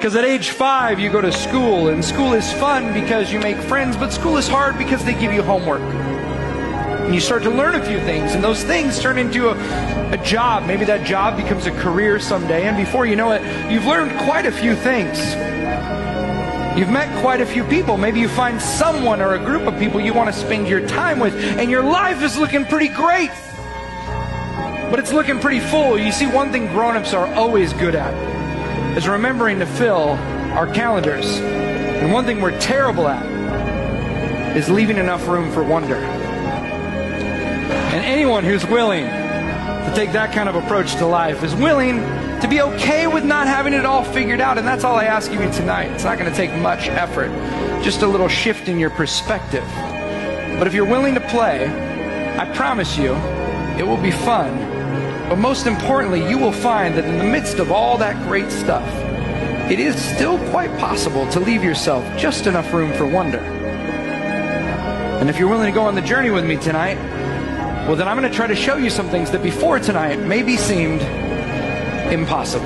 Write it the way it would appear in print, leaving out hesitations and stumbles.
Because at age 5, you go to school, and school is fun because you make friends, but school is hard because they give you homework. And you start to learn a few things, and those things turn into a job. Maybe that job becomes a career someday, and before you know it, you've learned quite a few things. You've met quite a few people. Maybe you find someone or a group of people you want to spend your time with, and your life is looking pretty great. But it's looking pretty full. You see, one thing grown-ups are always good at is remembering to fill our calendars. And one thing we're terrible at is leaving enough room for wonder. And anyone who's willing to take that kind of approach to life is willing to be okay with not having it all figured out. And that's all I ask of you tonight. It's not going to take much effort, just a little shift in your perspective. But if you're willing to play, I promise you, it will be fun. But most importantly, you will find that in the midst of all that great stuff, it is still quite possible to leave yourself just enough room for wonder. And if you're willing to go on the journey with me tonight, well, then I'm going to try to show you some things that before tonight maybe seemed impossible.